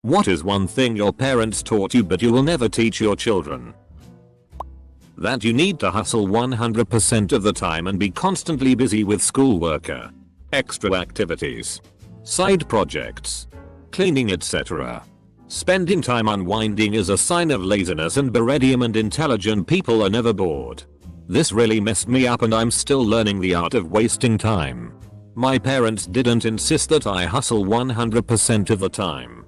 What is one thing your parents taught you but you will never teach your children? That you need to hustle 100% of the time and be constantly busy with schoolwork, extra activities, side projects, cleaning, etc. Spending time unwinding is a sign of laziness, and Beredium and intelligent people are never bored. This really messed me up and I'm still learning the art of wasting time. My parents didn't insist that I hustle 100% of the time.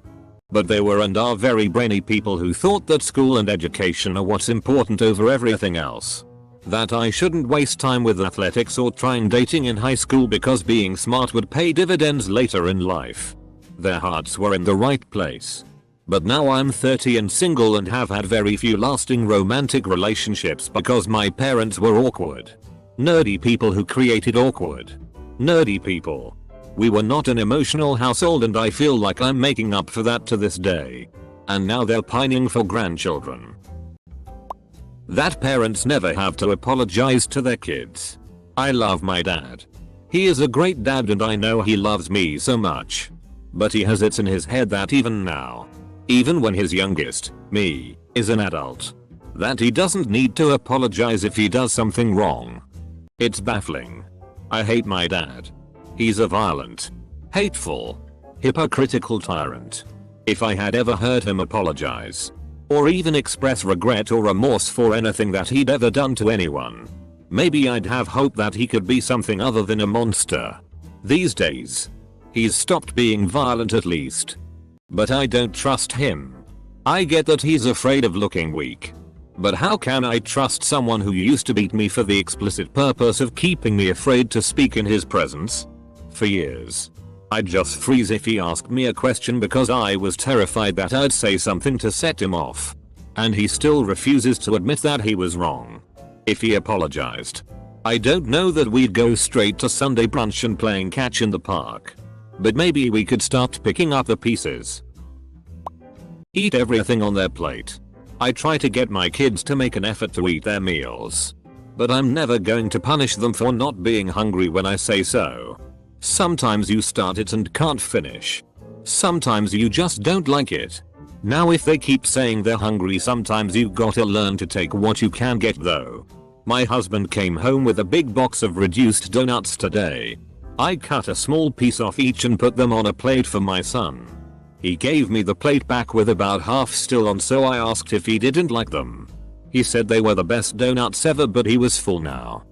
But they were and are very brainy people who thought that school and education are what's important over everything else. That I shouldn't waste time with athletics or trying dating in high school because being smart would pay dividends later in life. Their hearts were in the right place. But now I'm 30 and single and have had very few lasting romantic relationships because my parents were awkward. Nerdy people who created awkward, nerdy people. We were not an emotional household and I feel like I'm making up for that to this day. And now they're pining for grandchildren. That parents never have to apologize to their kids. I love my dad. He is a great dad and I know he loves me so much. But he has it in his head that even now, even when his youngest, me, is an adult, that he doesn't need to apologize if he does something wrong. It's baffling. I hate my dad. He's a violent, hateful, hypocritical tyrant. If I had ever heard him apologize, or even express regret or remorse for anything that he'd ever done to anyone, maybe I'd have hope that he could be something other than a monster. These days, he's stopped being violent at least. But I don't trust him. I get that he's afraid of looking weak. But how can I trust someone who used to beat me for the explicit purpose of keeping me afraid to speak in his presence? For years, I'd just freeze if he asked me a question because I was terrified that I'd say something to set him off. And he still refuses to admit that he was wrong. If he apologized, I don't know that we'd go straight to Sunday brunch and playing catch in the park. But maybe we could start picking up the pieces. Eat everything on their plate. I try to get my kids to make an effort to eat their meals. But I'm never going to punish them for not being hungry when I say so. Sometimes you start it and can't finish. Sometimes you just don't like it. Now if they keep saying they're hungry, sometimes you gotta learn to take what you can get though. My husband came home with a big box of reduced donuts today. I cut a small piece off each and put them on a plate for my son. He gave me the plate back with about half still on, so I asked if he didn't like them. He said they were the best donuts ever, but he was full now.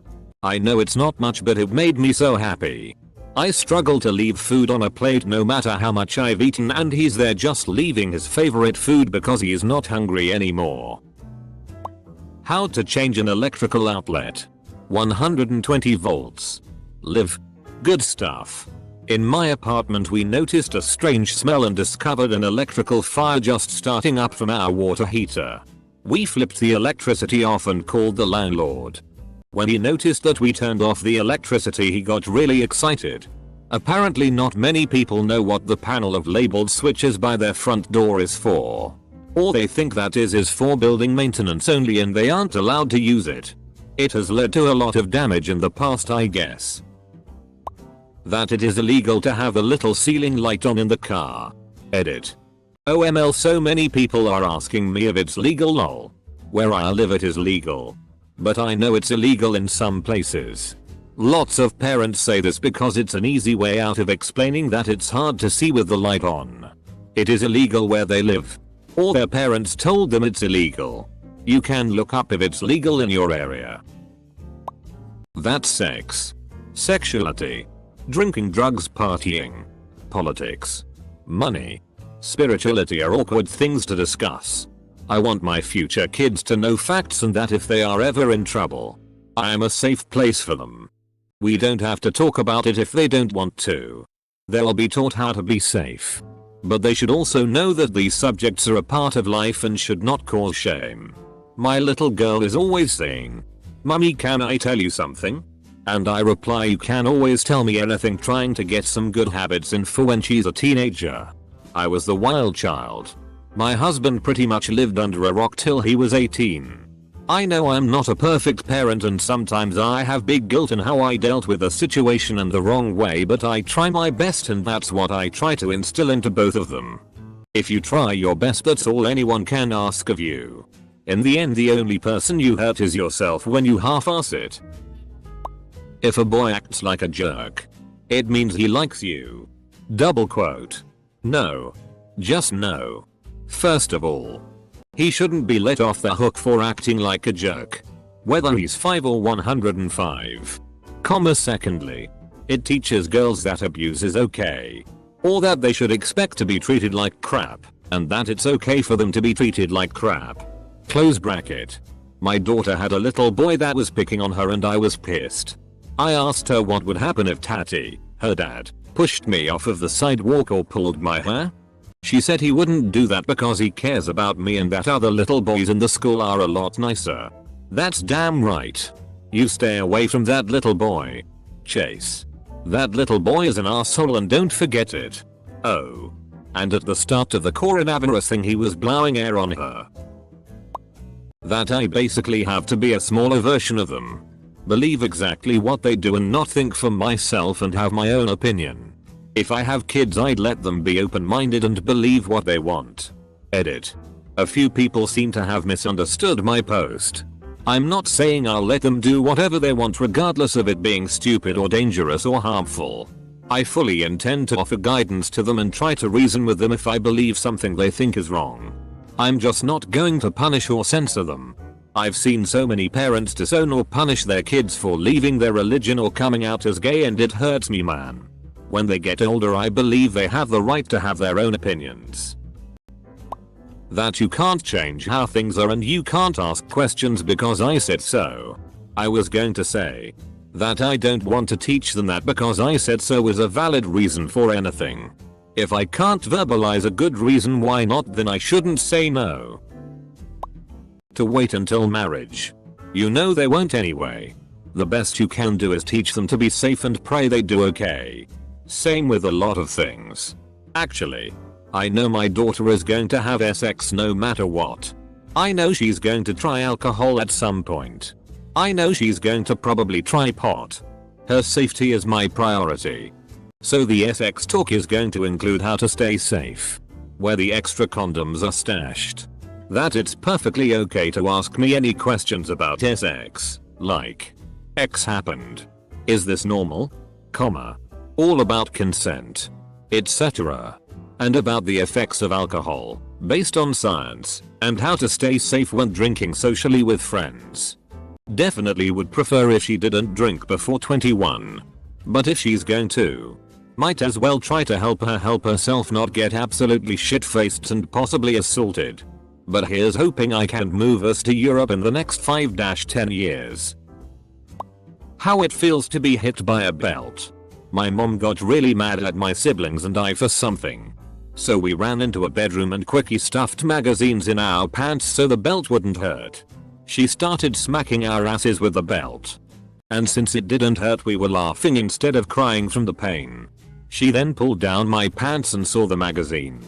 I know it's not much, but it made me so happy. I struggle to leave food on a plate no matter how much I've eaten, and he's there just leaving his favorite food because he is not hungry anymore. How to change an electrical outlet. 120 volts. Live. Good stuff. In my apartment we noticed a strange smell and discovered an electrical fire just starting up from our water heater. We flipped the electricity off and called the landlord. When he noticed that we turned off the electricity, he got really excited. Apparently not many people know what the panel of labeled switches by their front door is for. Or they think that is for building maintenance only and they aren't allowed to use it. It has led to a lot of damage in the past, I guess. That it is illegal to have a little ceiling light on in the car. Edit. OML, so many people are asking me if it's legal, lol. Where I live it is legal. But I know it's illegal in some places. Lots of parents say this because it's an easy way out of explaining that it's hard to see with the light on. It is illegal where they live. Or their parents told them it's illegal. You can look up if it's legal in your area. That's sex. Sexuality. Drinking, drugs, partying. Politics. Money. Spirituality are awkward things to discuss. I want my future kids to know facts and that if they are ever in trouble, I am a safe place for them. We don't have to talk about it if they don't want to. They'll be taught how to be safe. But they should also know that these subjects are a part of life and should not cause shame. My little girl is always saying, "Mummy, can I tell you something?" And I reply, "You can always tell me anything," trying to get some good habits in for when she's a teenager. I was the wild child. My husband pretty much lived under a rock till he was 18. I know I'm not a perfect parent and sometimes I have big guilt in how I dealt with a situation in the wrong way, but I try my best and that's what I try to instill into both of them. If you try your best, that's all anyone can ask of you. In the end, the only person you hurt is yourself when you half-ass it. If a boy acts like a jerk, it means he likes you. Double quote. No. Just no. First of all, he shouldn't be let off the hook for acting like a jerk, whether he's 5 or 105. Secondly, it teaches girls that abuse is okay, or that they should expect to be treated like crap, and that it's okay for them to be treated like crap. Close bracket. My daughter had a little boy that was picking on her and I was pissed. I asked her what would happen if Tatty, her dad, pushed me off of the sidewalk or pulled my hair. She said he wouldn't do that because he cares about me and that other little boys in the school are a lot nicer. That's damn right. You stay away from that little boy. Chase. That little boy is an asshole and don't forget it. Oh. And at the start of the coronavirus thing he was blowing air on her. That I basically have to be a smaller version of them. Believe exactly what they do and not think for myself and have my own opinion. If I have kids, I'd let them be open-minded and believe what they want. Edit. A few people seem to have misunderstood my post. I'm not saying I'll let them do whatever they want regardless of it being stupid or dangerous or harmful. I fully intend to offer guidance to them and try to reason with them if I believe something they think is wrong. I'm just not going to punish or censor them. I've seen so many parents disown or punish their kids for leaving their religion or coming out as gay, and it hurts me, man. When they get older, I believe they have the right to have their own opinions. That you can't change how things are and you can't ask questions because I said so. I was going to say that I don't want to teach them that because I said so is a valid reason for anything. If I can't verbalize a good reason why not, then I shouldn't say no. To wait until marriage. You know they won't anyway. The best you can do is teach them to be safe and pray they do okay. Same with a lot of things. Actually, I know my daughter is going to have sex no matter what. I know she's going to try alcohol at some point. I know she's going to probably try pot. Her safety is my priority. So the sex talk is going to include how to stay safe, where the extra condoms are stashed, that it's perfectly okay to ask me any questions about sex, like X happened, is this normal, all about consent, etc. And about the effects of alcohol, based on science, and how to stay safe when drinking socially with friends. Definitely would prefer if she didn't drink before 21. But if she's going to, might as well try to help her help herself not get absolutely shit-faced and possibly assaulted. But here's hoping I can move us to Europe in the next 5-10 years. How it feels to be hit by a belt. My mom got really mad at my siblings and I for something. So we ran into a bedroom and quickly stuffed magazines in our pants so the belt wouldn't hurt. She started smacking our asses with the belt. And since it didn't hurt, we were laughing instead of crying from the pain. She then pulled down my pants and saw the magazine.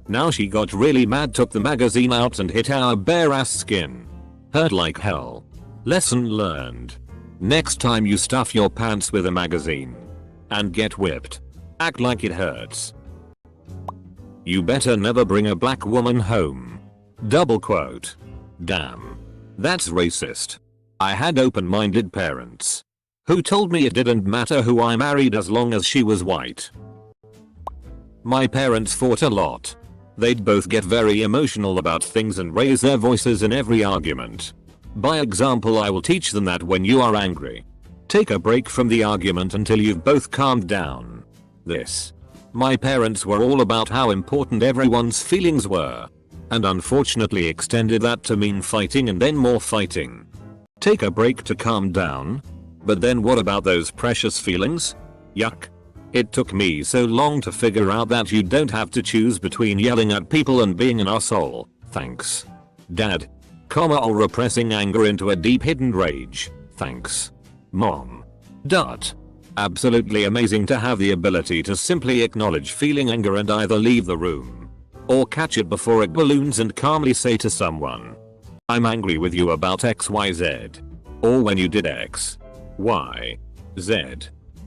Now she got really mad, took the magazine out and hit our bare ass skin. Hurt like hell. Lesson learned. Next time you stuff your pants with a magazine and get whipped, act like it hurts. You better never bring a black woman home. Double quote. Damn. That's racist. I had open-minded parents who told me it didn't matter who I married as long as she was white. My parents fought a lot. They'd both get very emotional about things and raise their voices in every argument. By example, I will teach them that when you are angry, take a break from the argument until you've both calmed down. My parents were all about how important everyone's feelings were, and unfortunately extended that to mean fighting and then more fighting. Take a break to calm down? But then what about those precious feelings? Yuck. It took me so long to figure out that you don't have to choose between yelling at people and being an asshole. Thanks. Dad. Or repressing anger into a deep hidden rage. Thanks. Mom. Absolutely amazing to have the ability to simply acknowledge feeling anger and either leave the room or catch it before it balloons and calmly say to someone, I'm angry with you about XYZ. Or when you did X, Y, Z.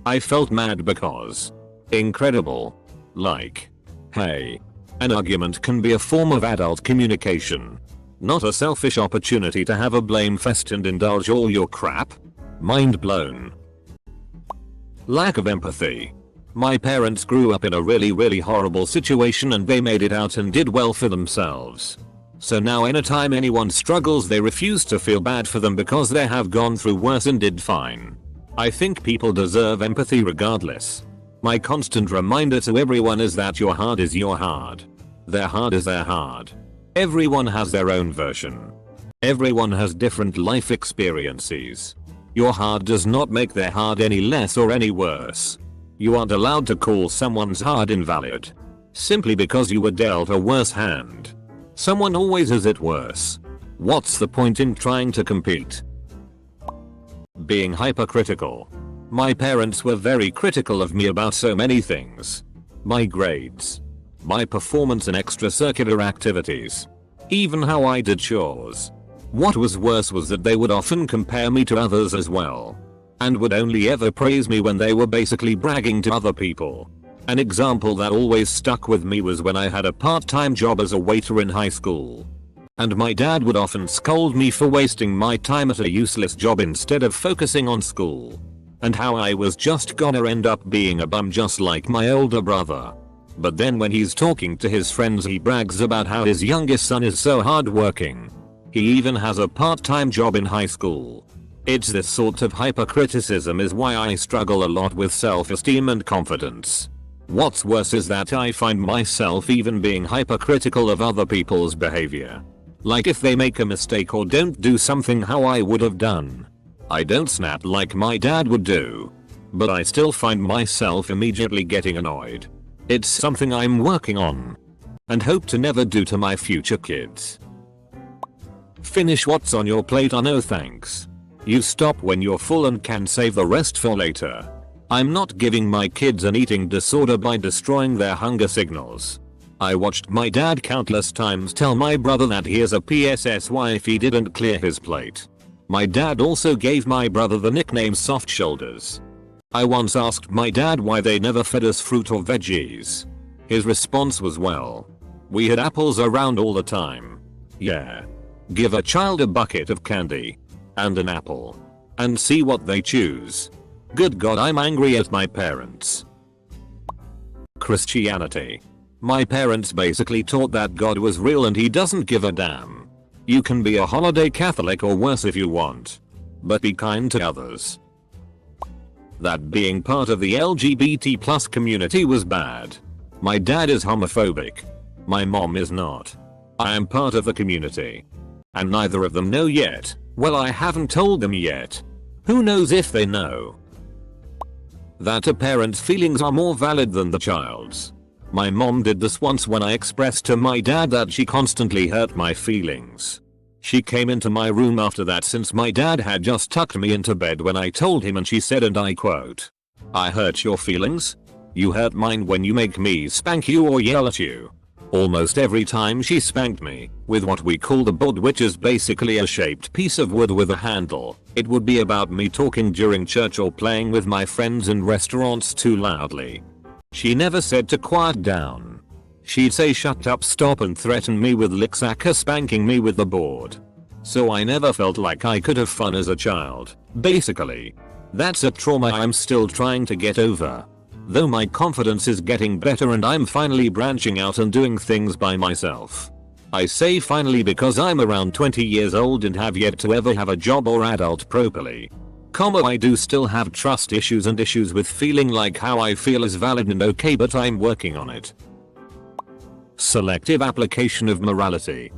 I felt mad because. Incredible. Like, hey, An argument can be a form of adult communication, not a selfish opportunity to have a blame fest and indulge all your crap. Mind blown. Lack of empathy. My parents grew up in a really horrible situation and they made it out and did well for themselves. So now anytime anyone struggles they refuse to feel bad for them because they have gone through worse and did fine. I think people deserve empathy regardless. My constant reminder to everyone is that your hard is your hard. Their hard is their hard. Everyone has their own version. Everyone has different life experiences. Your hard does not make their hard any less or any worse. You aren't allowed to call someone's hard invalid simply because you were dealt a worse hand. Someone always has it worse. What's the point in trying to compete? Being hypercritical. My parents were very critical of me about so many things. My grades, my performance in extracurricular activities, even how I did chores. What was worse was that they would often compare me to others as well, and would only ever praise me when they were basically bragging to other people. An example that always stuck with me was when I had a part-time job as a waiter in high school. And my dad would often scold me for wasting my time at a useless job instead of focusing on school. And how I was just gonna end up being a bum just like my older brother. But then when he's talking to his friends he brags about how his youngest son is so hardworking. He even has a part-time job in high school. It's this sort of hypercriticism is why I struggle a lot with self-esteem and confidence. What's worse is that I find myself even being hypercritical of other people's behavior. Like if they make a mistake or don't do something how I would have done. I don't snap like my dad would do. But I still find myself immediately getting annoyed. It's something I'm working on. And hope to never do to my future kids. Finish what's on your plate or no thanks. You stop when you're full and can save the rest for later. I'm not giving my kids an eating disorder by destroying their hunger signals. I watched my dad countless times tell my brother that here's a PSSY if he didn't clear his plate. My dad also gave my brother the nickname Soft Shoulders. I once asked my dad why they never fed us fruit or veggies. His response was, well, we had apples around all the time. Yeah. Give a child a bucket of candy and an apple and see what they choose. Good God, I'm angry at my parents. Christianity. My parents basically taught that God was real and he doesn't give a damn. You can be a holiday Catholic or worse if you want. But be kind to others. That being part of the LGBT+ community was bad. My dad is homophobic. My mom is not. I am part of the community. And neither of them know yet. Well, I haven't told them yet. Who knows if they know? That a parent's feelings are more valid than the child's. My mom did this once when I expressed to my dad that she constantly hurt my feelings. She came into my room after that since my dad had just tucked me into bed when I told him, and she said, and I quote, "I hurt your feelings? You hurt mine when you make me spank you or yell at you." Almost every time she spanked me with what we call the bod, which is basically a shaped piece of wood with a handle, it would be about me talking during church or playing with my friends in restaurants too loudly. She never said to quiet down. She'd say shut up, stop, and threaten me with licks after spanking me with the board. So I never felt like I could have fun as a child. Basically, that's a trauma I'm still trying to get over. Though my confidence is getting better and I'm finally branching out and doing things by myself. I say finally because I'm around 20 years old and have yet to ever have a job or adult properly. I do still have trust issues and issues with feeling like how I feel is valid and okay, but I'm working on it. Selective application of morality.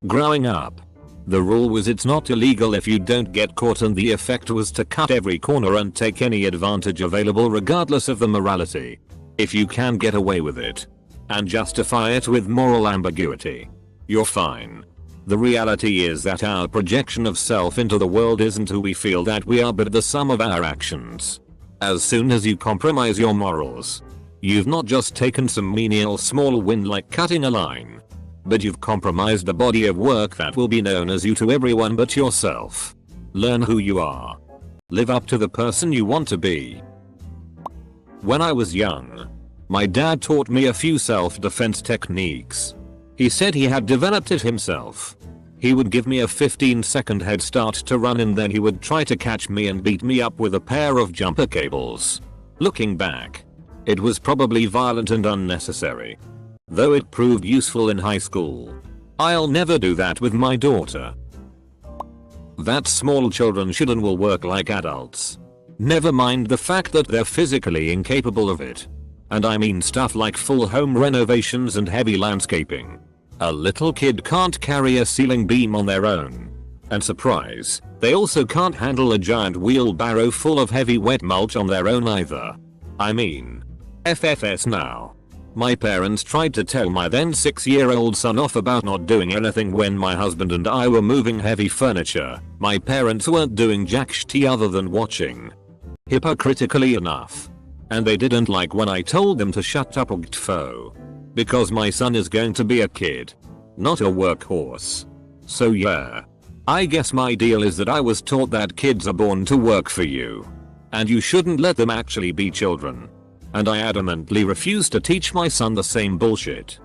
Growing up, the rule was it's not illegal if you don't get caught, and the effect was to cut every corner and take any advantage available regardless of the morality. If you can get away with it and justify it with moral ambiguity, you're fine. The reality is that our projection of self into the world isn't who we feel that we are, but the sum of our actions. As soon as you compromise your morals, you've not just taken some menial small win like cutting a line, but you've compromised a body of work that will be known as you to everyone but yourself. Learn who you are. Live up to the person you want to be. When I was young, My dad taught me a few self-defense techniques. He said he had developed it himself. He would give me a 15-second head start to run and then he would try to catch me and beat me up with a pair of jumper cables. Looking back, it was probably violent and unnecessary, though it proved useful in high school. I'll never do that with my daughter. That small children should and will work like adults. Never mind the fact that they're physically incapable of it. And I mean stuff like full home renovations and heavy landscaping. A little kid can't carry a ceiling beam on their own. And surprise, they also can't handle a giant wheelbarrow full of heavy wet mulch on their own either. I mean, FFS now. My parents tried to tell my then 6-year-old son off about not doing anything when my husband and I were moving heavy furniture. My parents weren't doing jack shit other than watching. Hypocritically enough. And they didn't like when I told them to shut up or get fo. Because my son is going to be a kid, not a workhorse. So yeah. I guess my deal is that I was taught that kids are born to work for you. And you shouldn't let them actually be children. And I adamantly refuse to teach my son the same bullshit.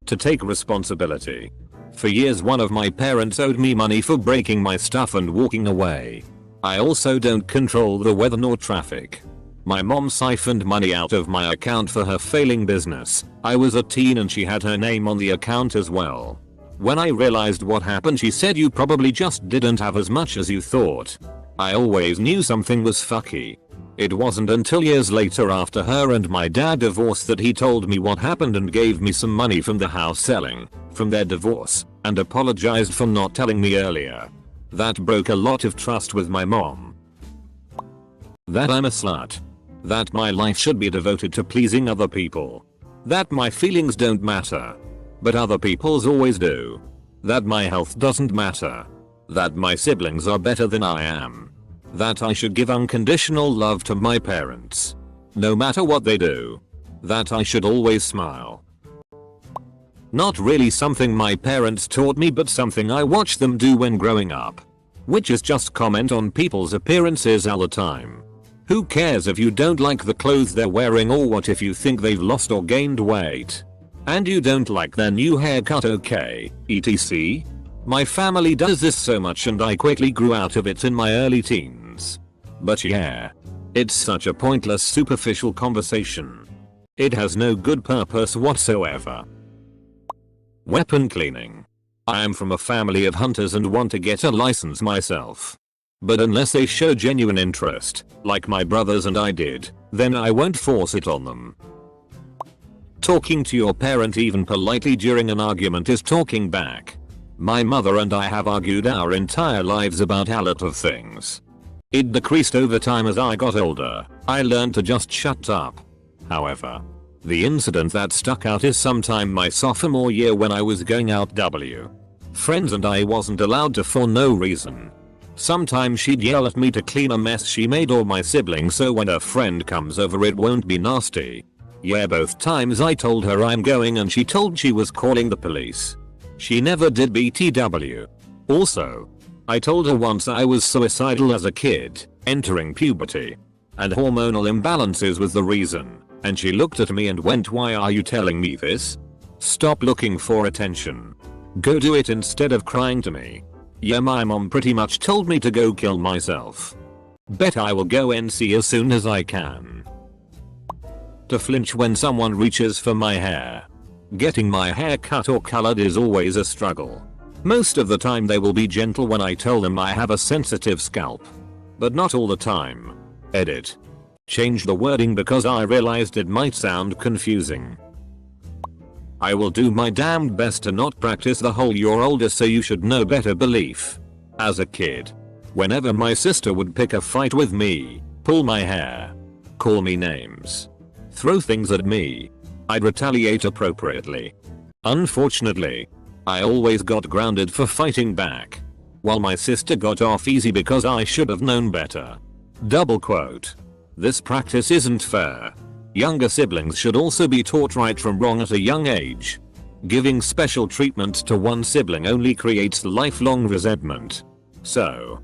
To take responsibility. For years one of my parents owed me money for breaking my stuff and walking away. I also don't control the weather nor traffic. My mom siphoned money out of my account for her failing business. I was a teen and she had her name on the account as well. When I realized what happened she said you probably just didn't have as much as you thought. I always knew something was fucky. It wasn't until years later after her and my dad divorced that he told me what happened and gave me some money from the house selling from their divorce and apologized for not telling me earlier. That broke a lot of trust with my mom. That I'm a slut. That my life should be devoted to pleasing other people. That my feelings don't matter, but other people's always do. That my health doesn't matter. That my siblings are better than I am. That I should give unconditional love to my parents, no matter what they do. That I should always smile. Not really something my parents taught me but something I watched them do when growing up. Which is just comment on people's appearances all the time. Who cares if you don't like the clothes they're wearing or what if you think they've lost or gained weight? And you don't like their new haircut, okay, etc. My family does this so much and I quickly grew out of it in my early teens. But yeah, it's such a pointless superficial conversation. It has no good purpose whatsoever. Weapon cleaning. I am from a family of hunters and want to get a license myself. But unless they show genuine interest, like my brothers and I did, then I won't force it on them. Talking to your parent even politely during an argument is talking back. My mother and I have argued our entire lives about a lot of things. It decreased over time as I got older. I learned to just shut up. However, the incident that stuck out is sometime my sophomore year when I was going out friends and I wasn't allowed to for no reason. Sometimes she'd yell at me to clean a mess she made or my sibling so when a friend comes over it won't be nasty. Yeah, both times I told her I'm going and she told she was calling the police. She never did BTW. Also, I told her once I was suicidal as a kid, entering puberty. And hormonal imbalances was the reason. And she looked at me and went, "Why are you telling me this? Stop looking for attention. Go do it instead of crying to me." Yeah, my mom pretty much told me to go kill myself. Bet I will go NC as soon as I can. To flinch when someone reaches for my hair. Getting my hair cut or colored is always a struggle. Most of the time they will be gentle when I tell them I have a sensitive scalp. But not all the time. Edit. Change the wording because I realized it might sound confusing. I will do my damned best to not practice the whole "you're older so you should know better" belief. As a kid, whenever my sister would pick a fight with me, pull my hair, call me names, throw things at me, I'd retaliate appropriately. Unfortunately, I always got grounded for fighting back, while my sister got off easy because I should have known better. Double quote. This practice isn't fair. Younger siblings should also be taught right from wrong at a young age. Giving special treatment to one sibling only creates lifelong resentment. So,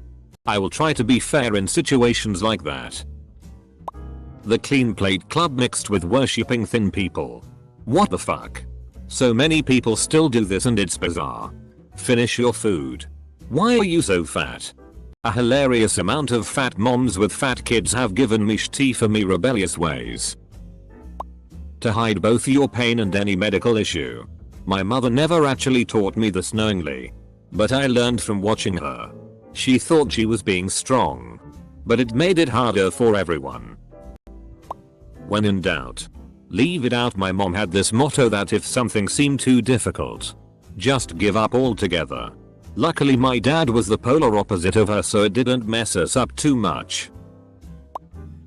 I will try to be fair in situations like that. The clean plate club mixed with worshipping thin people. What the fuck? So many people still do this and it's bizarre. Finish your food. Why are you so fat? A hilarious amount of fat moms with fat kids have given me shitty for me rebellious ways. To hide both your pain and any medical issue. My mother never actually taught me this knowingly. But I learned from watching her. She thought she was being strong. But it made it harder for everyone. When in doubt, leave it out. My mom had this motto that if something seemed too difficult, just give up altogether. Luckily my dad was the polar opposite of her, so it didn't mess us up too much.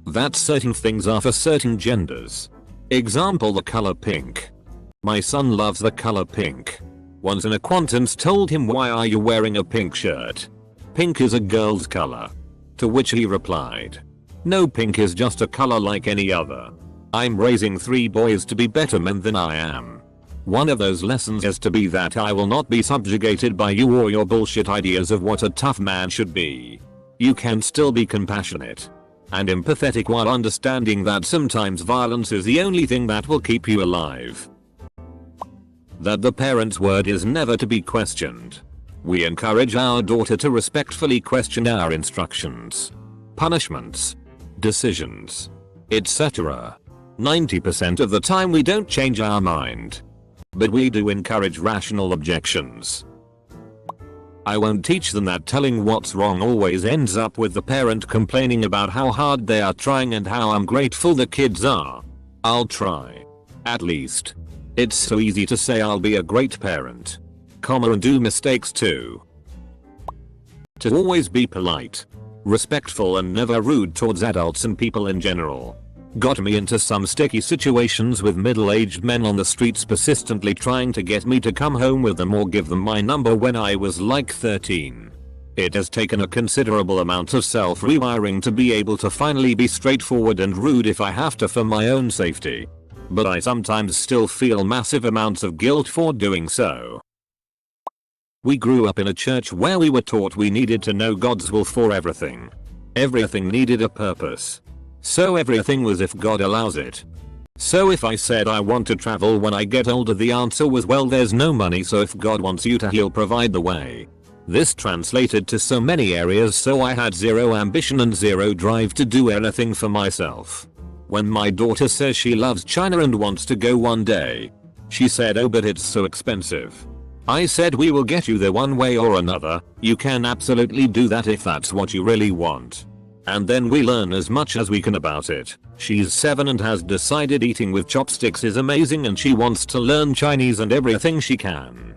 That certain things are for certain genders. Example, the color pink. My son loves the color pink. Once an acquaintance told him, "Why are you wearing a pink shirt? Pink is a girl's color." To which he replied, "No, pink is just a color like any other. I'm raising 3 boys to be better men than I am. One of those lessons is to be that I will not be subjugated by you or your bullshit ideas of what a tough man should be. You can still be compassionate and empathetic while understanding that sometimes violence is the only thing that will keep you alive." That the parent's word is never to be questioned. We encourage our daughter to respectfully question our instructions, punishments, decisions, etc. 90% of the time we don't change our mind. But we do encourage rational objections. I won't teach them that telling what's wrong always ends up with the parent complaining about how hard they are trying and how ungrateful the kids are. I'll try. At least. It's so easy to say I'll be a great parent, and do mistakes too. To always be polite, respectful and never rude towards adults and people in general. Got me into some sticky situations with middle-aged men on the streets persistently trying to get me to come home with them or give them my number when I was like 13. It has taken a considerable amount of self-rewiring to be able to finally be straightforward and rude if I have to for my own safety. But I sometimes still feel massive amounts of guilt for doing so. We grew up in a church where we were taught we needed to know God's will for everything. Everything needed a purpose. So everything was if God allows it. So if I said I want to travel when I get older, the answer was, well, there's no money, so if God wants you to, he'll provide the way. This translated to so many areas, so I had zero ambition and zero drive to do anything for myself. When my daughter says she loves China and wants to go one day, she said, "Oh, but it's so expensive." I said, "We will get you there one way or another. You can absolutely do that if that's what you really want. And then we learn as much as we can about it." She's 7 and has decided eating with chopsticks is amazing and she wants to learn Chinese and everything she can.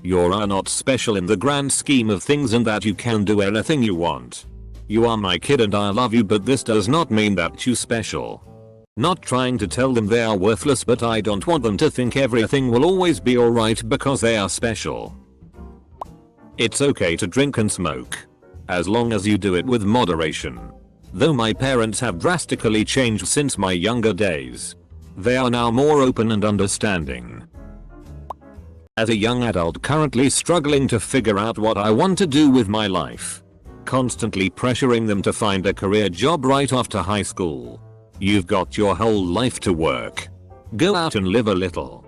You're not special in the grand scheme of things and that you can do anything you want. You are my kid and I love you, but this does not mean that you're special. Not trying to tell them they are worthless, but I don't want them to think everything will always be alright because they are special. It's okay to drink and smoke, as long as you do it with moderation. Though my parents have drastically changed since my younger days. They are now more open and understanding. As a young adult currently struggling to figure out what I want to do with my life. Constantly pressuring them to find a career job right after high school. You've got your whole life to work. Go out and live a little.